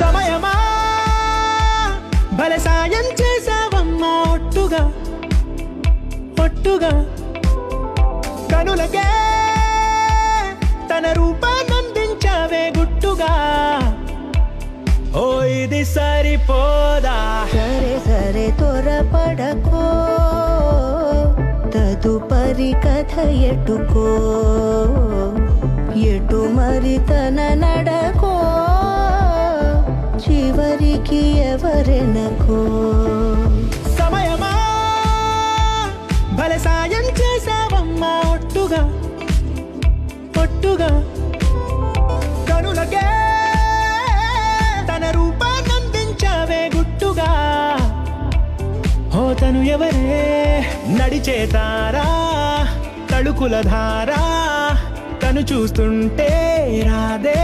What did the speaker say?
సమయమా భలే సాయం చేసావమ్మా ఒట్టుగా ఒట్టుగా కనులకే తన రూపాన్నందించావే గుట్టుగా ఓ ఇది సరిపోదా సరే సరే త్వరపడకో తదుపరి కథ ఎటుకో ఎటు మరి తన నడకో చివరికి ఎవరెనకో సమయమా భలే సాయం చేసావమ్మా ఒట్టుగా ఒట్టుగా కనులకే తన రూపాన్నందించావే గుట్టుగా ఓ తను ఎవరే నడిచేతారా తళుకుల ధారా తను చూస్తుంటే రాదే